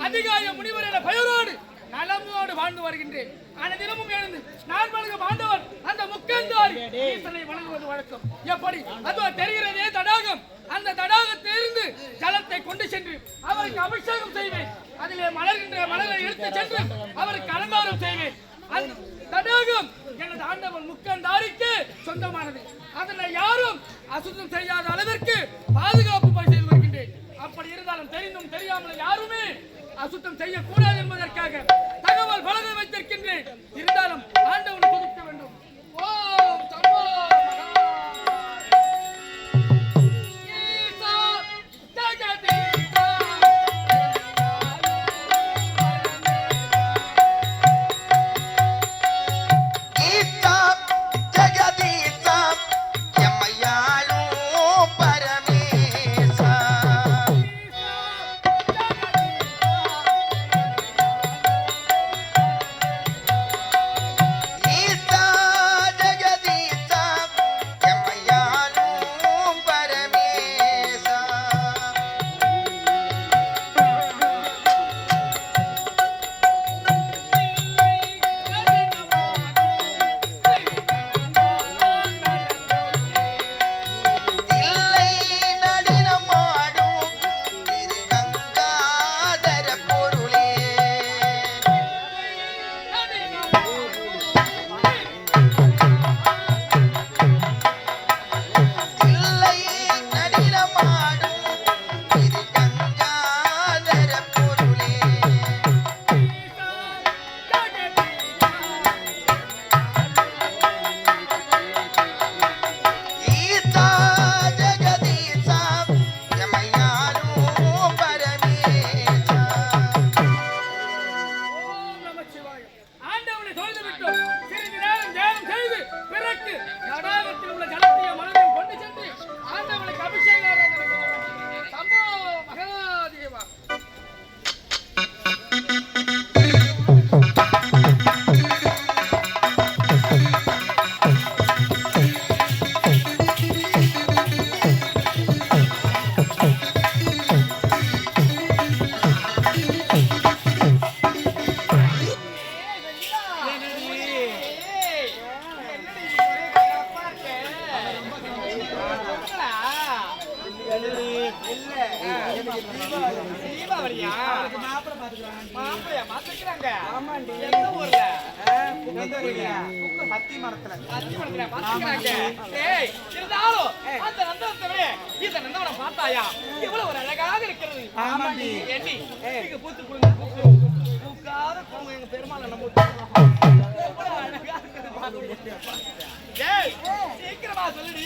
அதிகாய முனிவர் என பெயரோடு நலமோடு வாழ்ந்து வருகின்றேன். தினமும் எழுந்து நான் வணங்கும் ஆண்டவர் அந்த முக்கந்தாரி ஈசனை வணங்குவது வழக்கம். எப்படி அதுவா தெரிகிறதே தடாகம். அந்த தடாகத்திலிருந்து ஜலத்தை கொண்டு சென்று அவருக்கு அபிஷேகம் செய்வேன். அதிலே மலர்கின்ற மலரை எடுத்து சென்று அவருக்கு அலங்காரம் செய்வேன். அந்த தடாகம் எனது ஆண்டவன் முக்கந்தாரிக்கு சொந்தமானது. அதனை யாரும் அசுத்தம் செய்யாத அளவிற்கு பாதுகாப்பு செய்து வருகின்றேன். அப்படி இருந்தாலும் தெரிந்தும் தெரியாமல் யாருமே அசுத்தம் செய்யக்கூடாது என்பதற்காக தகவல் பலகை வைத்திருக்கின்றேன். இருந்தாலும் ஆண்டவனை துதிக்க வேண்டும். ஓம் சம்போ சீக்கிரமா சொல்லுடி.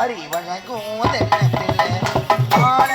வாரி வழங்கும் தென்ன பிள்ளை ஆட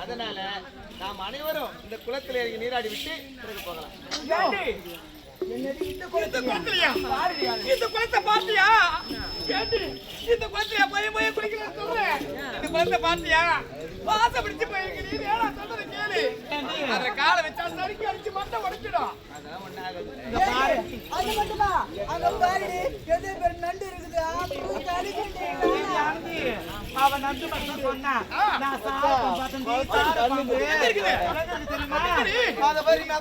அதனால நாம் அனைவரும் இந்த குளத்தில் இறங்கி நீராடி விட்டு பிறகு போகலாம். இந்த குளத்தை பாத்தியா? இந்த குளத்துல போய் குளிக்கலாம் சொல்றேன். இந்த குளத்தை பாத்தியா? வாசம் பிடிச்சு போயிருக்கீங்க. ஏடா சொல்றத கேளு. அத காலை வச்சா சரிக்கு அடிச்சு மண்டை உடைச்சிடும். அதான் ஒண்ணாகுது. அது மட்டுமா அங்க பாருடி எது பேர் நண்டு இருக்குது அவன் நண்டு மட்டும் சொன்னா நான் சாப்பிட்டு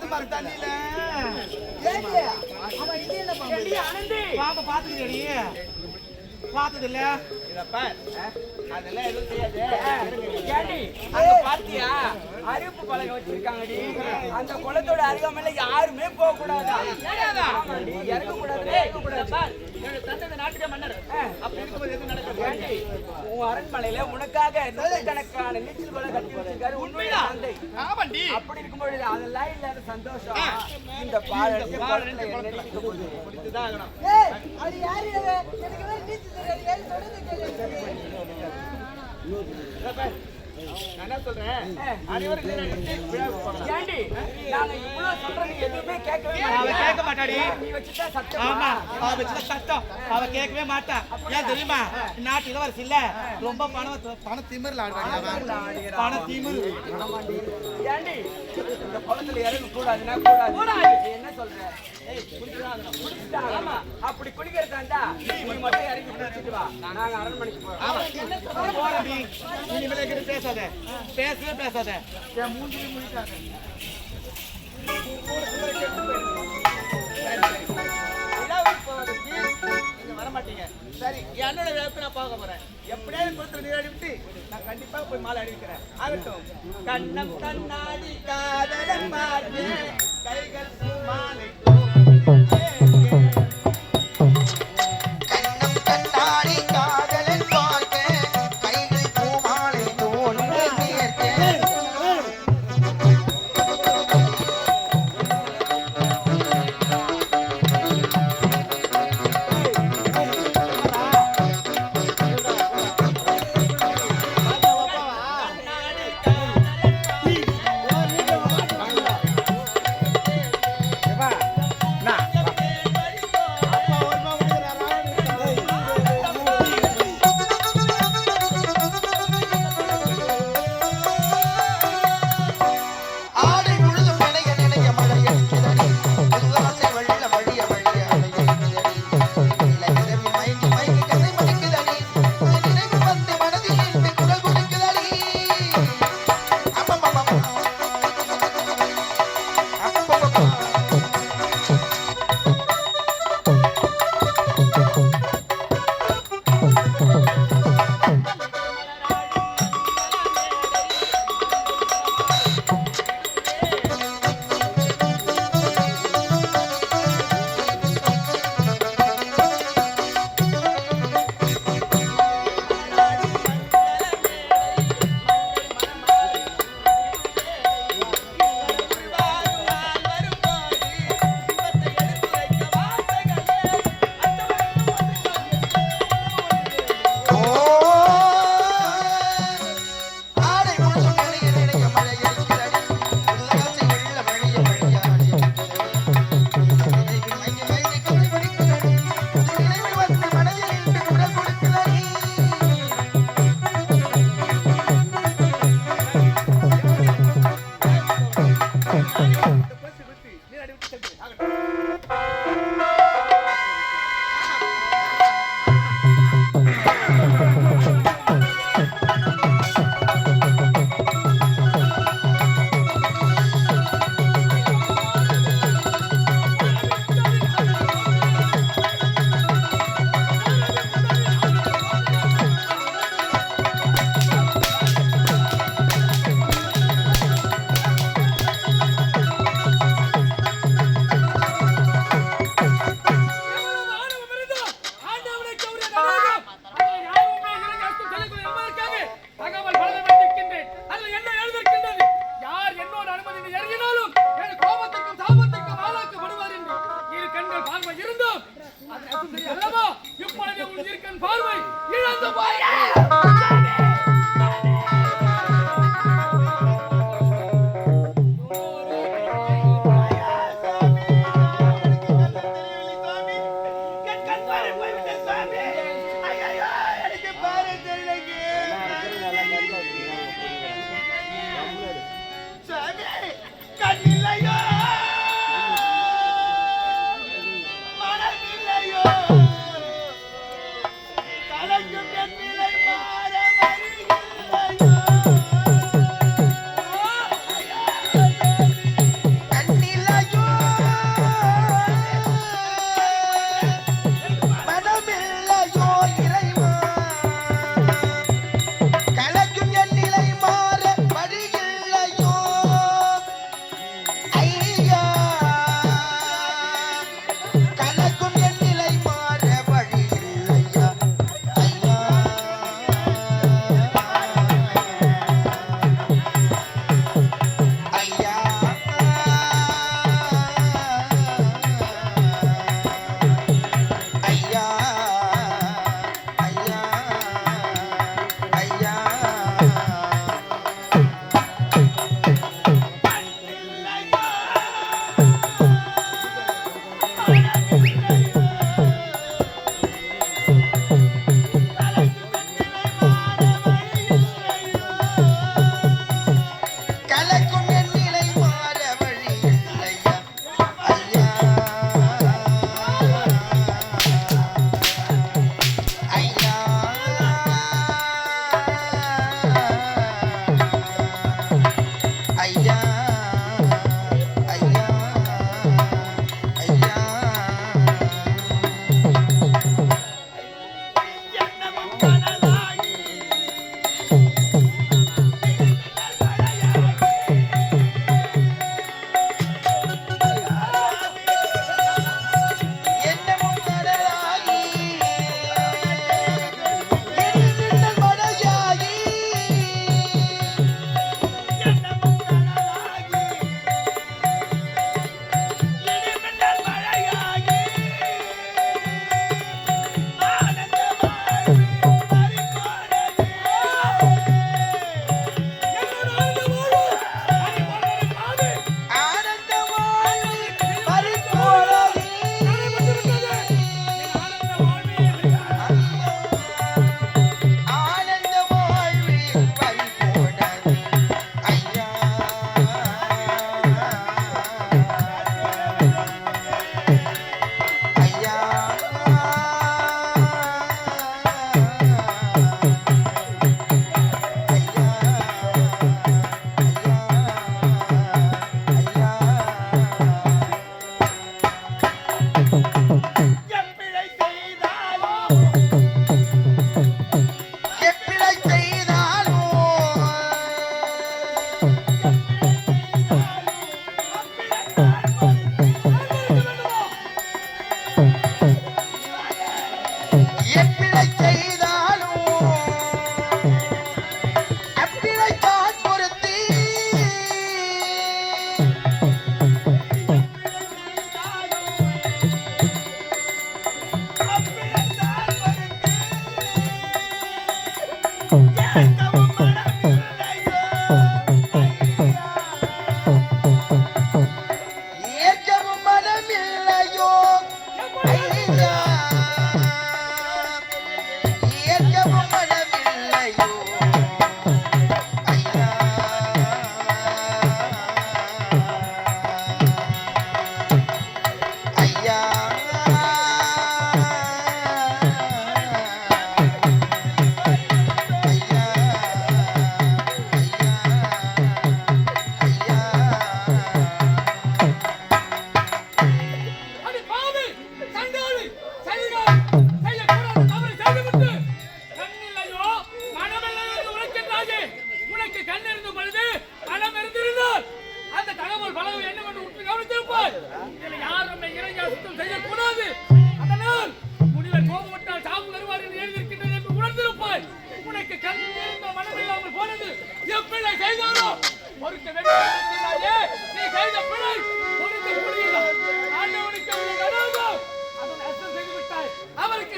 பார்த்தேன் தண்ணியில அவன் இது என்ன பாப்ப பாத்துக்கிறியடி பார்த்தது இல்ல அதெல்லாம் எதுவும் செய்யாது. பாத்தியா அறிவிப்பு பலகை வச்சிருக்காங்கடி. அந்த குளத்தோட அருகாமையில யாருமே போக கூடாதா? இறங்க கூடாது. நாட்டுக்க மன்னர் அப்படி இருக்கும்போது எது நடக்குது? உன் அரண்மனையில உனக்காக நூற்றுக்கணக்கான நீச்சல் குளம் கட்டி வச்சிருக்காரு உண்மையா தந்தை. அப்படி இருக்கும்பொழுது அதெல்லாம் இல்லாத சந்தோஷம் இந்த குடித்துதான் ஆகணும். அது யாரு எனக்கு நீச்சல் தெரியாது ஏன் சொல்றது நான் என்ன சொல்றேன், அனைவரும் நீராடி விட்டு விழாவுக்கு போகலாம். ஏண்டி நாங்க இவ்வளவு சொல்றோம் நீ எதுவுமே கேட்கவே அவ கேட்க மாட்டாடி. நீ வச்சுட்டா சத்தம். ஆமா அவ வச்சுதான் சட்டம். அவ கேட்கவே மாட்டா. ஏன் தெரியுமா நாட்டு இளவரசி இல்ல ரொம்ப பண திமிர்ல ஆடுவாங்க. பண திமிர். ஏண்டி இந்த குளத்துல இறங்க கூடாதுன்னா கூடாது. நீ என்ன சொல்ற? ஆமா அப்படி குளிக்கிறதா இருந்தா நீ மட்டும் இறங்கி குளிச்சுட்டு வா. நாங்க அரண்மனைக்கு போறோம். போறடி இனிமேல் எங்கிட்ட பேசாத. பேசவே பேசாத. என் மூஞ்சில முடிக்காத. விழாவுக்கு போவதற்கு நீங்க வர மாட்டீங்க. சரி, என்னோட விழாவுக்கு நான் பார்க்க போறேன். எப்படியாவது குளத்துல நீராடி விட்டு நான் கண்டிப்பா போய் மாலை அணிவிக்கிறேன். ஆகட்டும். கண்ணம் கண்ணாடி காதலன் பார்த்து கைகள் மாலை கண்ணம் கண்ணாடி காதலன் பார்க்க கைகள் பூமாலை தோன்று சேர்க்க அல்லவா இப்பொழுது உன் இருக்கன் பார்வை இழந்து போய்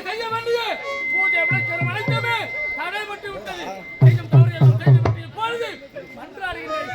செய்ய வேண்டிய பூஜை விளக்கரம் அனைத்துமே தடைபட்டு விட்டது. செய்யும் தவறு எல்லாம் செய்துவிட்டு இப்பொழுது மன்றாடுகிறேன்.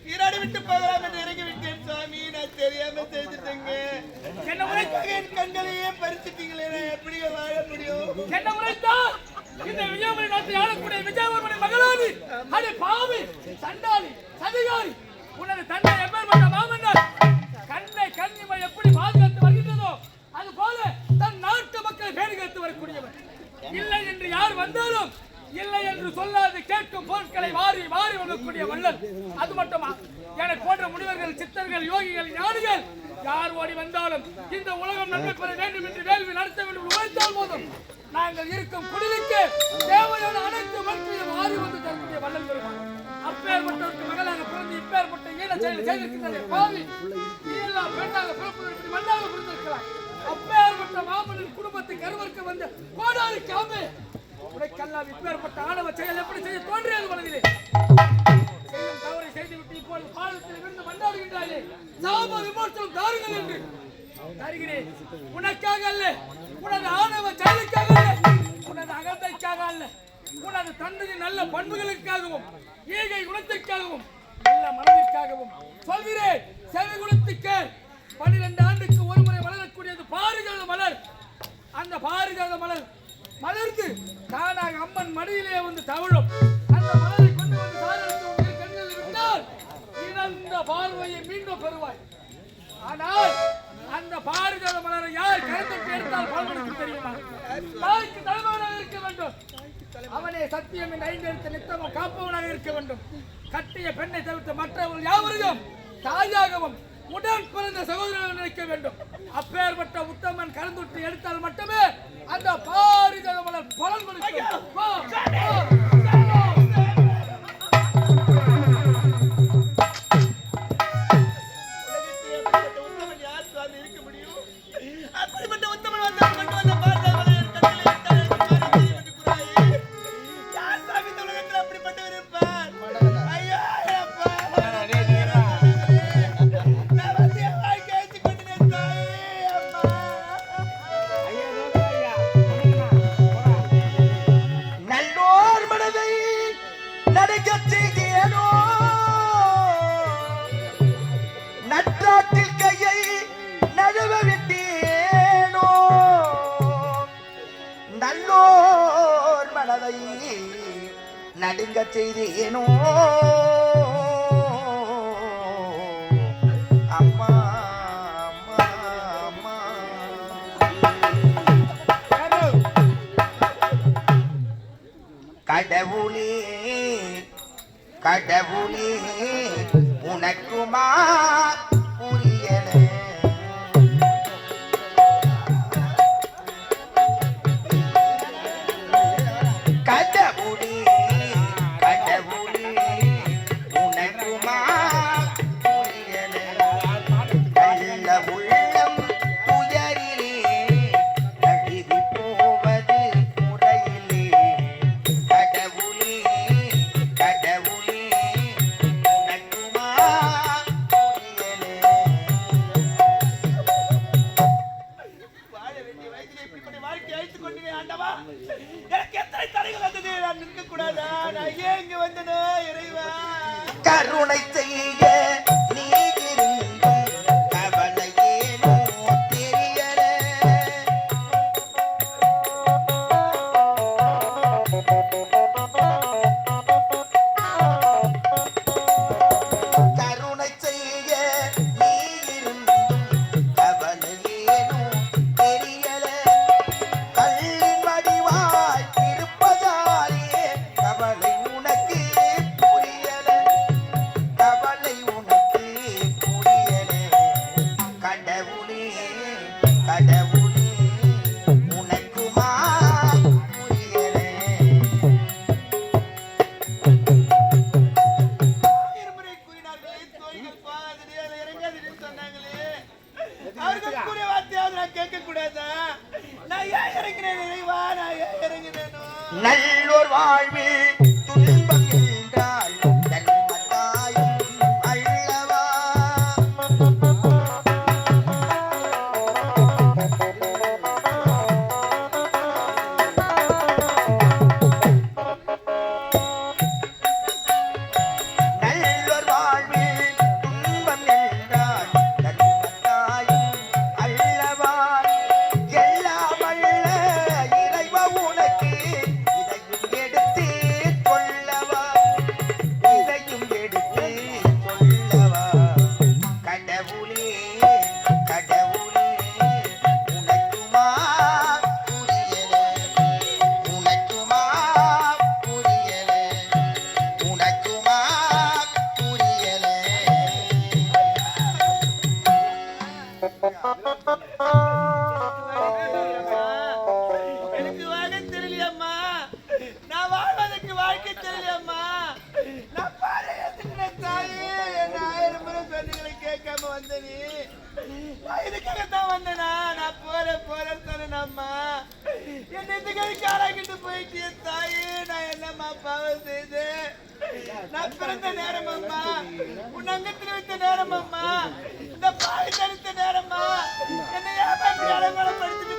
நீராடி விட்டு போகலாம் என்று இறங்கி விட்டேன் சுவாமி. நான் தெரியாம செய்துட்டேங்க. என்ன உரைத்தால் என் கண்களையே பறிச்சுட்டீங்களே, நான் எப்படி வாழ முடியும்? என்ன உரைத்தால் இந்த விஜயபுரி நாட்டை ஆளக்கூடிய விஜயபுரி மகளானி அடி பாவி சண்டாளி சதிகாரி உனது தந்தை எப்பேற்பட்ட மாமன்னர் கண்ணை கண்ணிமை எப்படி பாதுகாத்து வருகின்றதோ அது போல தன் நாட்டு மக்களை பேணி காத்து வரக்கூடியவர். இல்லை என்று யார் வந்தாலும் இல்லை என்று சொல்லாது கேட்கும் பொருட்களை வாரி வாரி வாங்கக்கூடிய வள்ளல். அது மட்டுமா எனக்கு போன்ற முனிவர்கள் சித்தர்கள் யோகிகள் ஞானிகள் யார் ஓடி வந்தாலும் இந்த உலகம் நன்மை பெற வேண்டும் என்று வேள்வி நடத்த வேண்டும் உழைத்தால் போதும் நாங்கள் இருக்கும் குடிலுக்கு தேவையான அனைத்து மக்களையும் வாரி வந்து தரக்கூடிய வள்ளல் பெருமான். அப்பேற்பட்டவருக்கு மகளாக பிறந்து இப்பேற்பட்ட ஈன செயல் செய்திருக்கின்றன பாவி நீ எல்லாம் பெண்ணாக பிறப்பதற்கு மண்ணாக பிறந்திருக்கிறார். அப்பேற்பட்ட மாமனின் குடும்பத்தை கருவறுக்க வந்த கோடாரி காமே உடைக்கல்லாம் இப்பேற்பட்ட ஆணவ செயல் எப்படி செய்ய தோன்றியது மனதிலே? செய்யும் தவறை செய்துவிட்டு இப்போது பாலத்தில் விழுந்து மண்டாடுகின்றாயே சாப விமோசனம் தாருங்கள் என்று தருகிறேன். உனக்காக அல்ல, உனது ஆணவ செயலுக்காக அல்ல, உனது அகந்தைக்காக அல்ல, உனது தந்தையின் நல்ல பண்புகளுக்காகவும் ஈகை குணத்திற்காகவும் நல்ல மனதிற்காகவும் சொல்கிறேன். செவி குணத்துக்கு 12 ஆண்டுக்கு ஒரு முறை மலரக்கூடியது பாரிஜாத மலர். அந்த பாரிஜாத மலர் மலர்ந்து தானாக அம்மன் மடியிலே வந்து தவழும். அந்த மலரை கொண்டு வந்து சாரத்து உங்கள் கண்ணில் விட்டால் இழந்த பார்வையை மீண்டும் பெறுவாய். ஆனால் அந்த பாரிஜாத மலரை யார் கருத்துக்கு எடுத்தால் பலனுக்கு தெரியுமா? தாய்க்கு தலைவனாக இருக்க வேண்டும். அவனே சத்தியம் என்ற 5 எழுத்து நித்தமும் காப்பவனாக இருக்க வேண்டும். கட்டிய பெண்ணை தவிர்த்து மற்றவர்கள் யாவரையும் தாயாகவும் உடன் பிறந்த சகோதரர்கள் நினைக்க வேண்டும். அப்பேற்பட்ட உத்தமன் கலந்துட்டு எடுத்தால் மட்டுமே அந்த பாரிஜாத மலர் பலன் கொடுக்கும். நடுங்க செய்தேனோ அம்மா அம்மா அம்மா. கடவுளே கடவுளே உனக்குமா புரியல. கருணை செய்ய நீ இருந்தும் கவலை ஏனோ தெரியல. கருணை செய்ய நீ இருந்தும் கவலை ஏனோ தெரியல. கல்லின் வடிவாய் இருப்பதாலே கவலை உனக்கு புரியல. கவலை இதுக்காகத்தான் வந்தேனா நான் போறேன்னு சொன்னேனம்மா என்ன இதுக்கு காராக்கிட்டு போயிட்டு தாயே நான் என்னம்மா பாவம் செய்து நான் பிறந்த நேரம் அம்மா உன் அங்கத்தில் வைத்த நேரம் அம்மா இந்த பாவி தடுத்த நேரம்மா என்னை ஏமாற்றி அலங்கோலப்படுத்தி